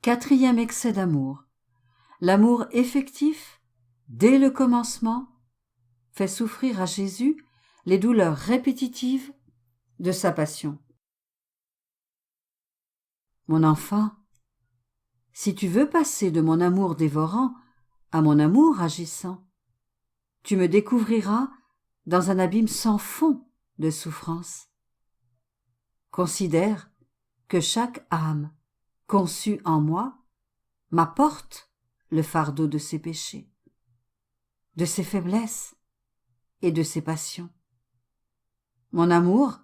Quatrième excès d'amour. L'amour effectif, dès le commencement, fait souffrir à Jésus les douleurs répétitives de sa passion. Mon enfant, si tu veux passer de mon amour dévorant à mon amour agissant, tu me découvriras dans un abîme sans fond de souffrance. Considère que chaque âme conçue en moi m'apporte le fardeau de ses péchés, de ses faiblesses et de ses passions. Mon amour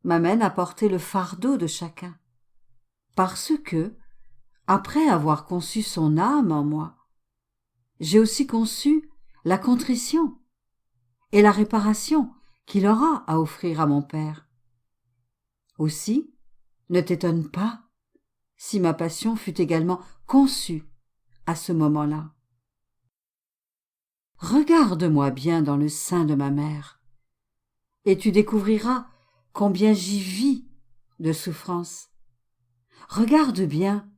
m'amène à porter le fardeau de chacun, parce que, après avoir conçu son âme en moi, j'ai aussi conçu la contrition et la réparation qu'il aura à offrir à mon Père. Aussi, ne t'étonne pas si ma passion fut également conçue à ce moment-là. Regarde-moi bien dans le sein de ma mère, et tu découvriras combien j'y vis de souffrance. Regarde bien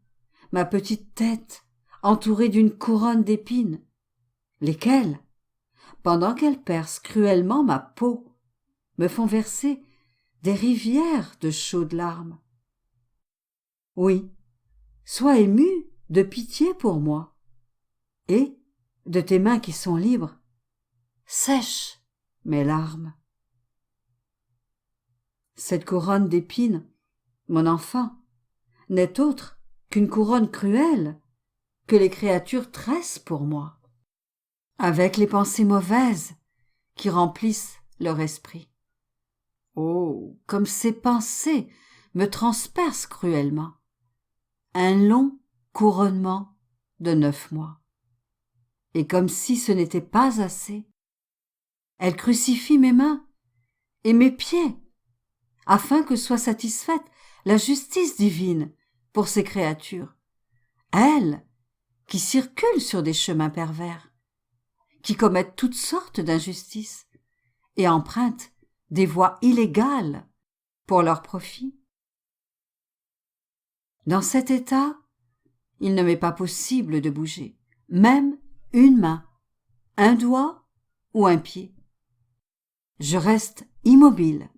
ma petite tête entourée d'une couronne d'épines, lesquelles, pendant qu'elles percent cruellement ma peau, me font verser des rivières de chaudes larmes. Oui, sois ému de pitié pour moi, et, de tes mains qui sont libres, sèche mes larmes. Cette couronne d'épines, mon enfant, n'est autre qu'une couronne cruelle que les créatures tressent pour moi, avec les pensées mauvaises qui remplissent leur esprit. Oh, comme ces pensées me transpercent cruellement. Un long couronnement de 9 mois. Et comme si ce n'était pas assez, elle crucifie mes mains et mes pieds, afin que soit satisfaite la justice divine pour ces créatures, elles qui circulent sur des chemins pervers, qui commettent toutes sortes d'injustices et empruntent des voies illégales pour leur profit. Dans cet état, il ne m'est pas possible de bouger, même une main, un doigt ou un pied. Je reste immobile,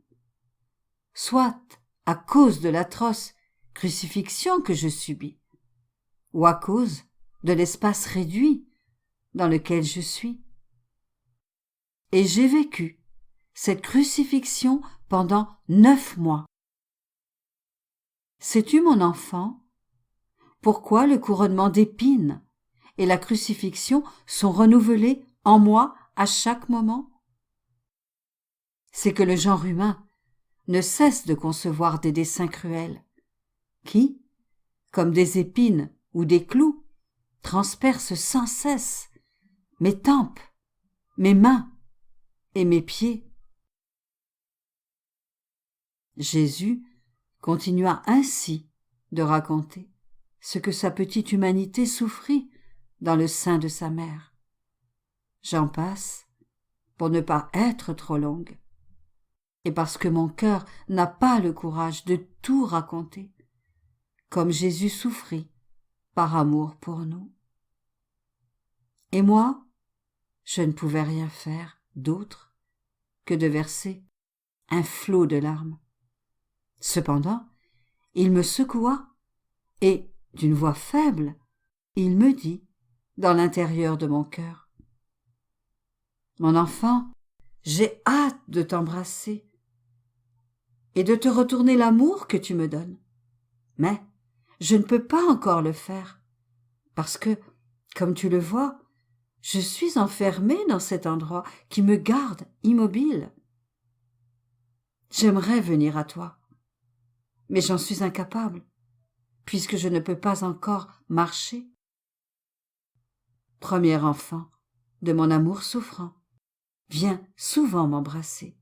soit à cause de l'atroce crucifixion que je subis, ou à cause de l'espace réduit dans lequel je suis. Et j'ai vécu cette crucifixion pendant 9 mois. Sais-tu, mon enfant, pourquoi le couronnement d'épines et la crucifixion sont renouvelés en moi à chaque moment? C'est que le genre humain ne cesse de concevoir des desseins cruels, qui, comme des épines ou des clous, transpercent sans cesse mes tempes, mes mains et mes pieds. Jésus continua ainsi de raconter ce que sa petite humanité souffrit dans le sein de sa mère. J'en passe pour ne pas être trop longue, et parce que mon cœur n'a pas le courage de tout raconter, comme Jésus souffrit par amour pour nous. Et moi, je ne pouvais rien faire d'autre que de verser un flot de larmes. Cependant, il me secoua et, d'une voix faible, il me dit, dans l'intérieur de mon cœur: « Mon enfant, j'ai hâte de t'embrasser et de te retourner l'amour que tu me donnes. Mais je ne peux pas encore le faire, parce que, comme tu le vois, je suis enfermée dans cet endroit qui me garde immobile. J'aimerais venir à toi, mais j'en suis incapable, puisque je ne peux pas encore marcher. Premier enfant de mon amour souffrant, viens souvent m'embrasser.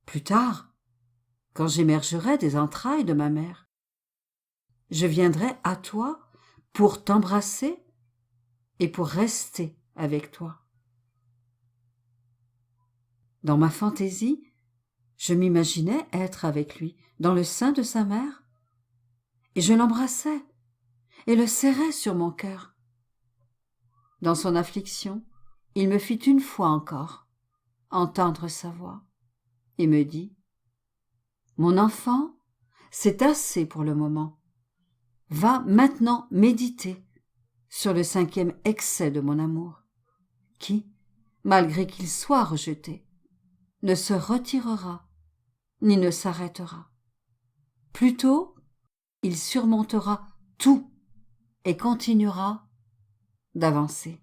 Plus tard, quand j'émergerai des entrailles de ma mère, je viendrai à toi pour t'embrasser et pour rester avec toi. » Dans ma fantaisie, je m'imaginais être avec lui dans le sein de sa mère, et je l'embrassais, et le serrait sur mon cœur. Dans son affliction, il me fit une fois encore entendre sa voix et me dit « Mon enfant, c'est assez pour le moment. Va maintenant méditer sur le 5e excès de mon amour, qui, malgré qu'il soit rejeté, ne se retirera ni ne s'arrêtera. Plutôt, il surmontera tout et continuera d'avancer. »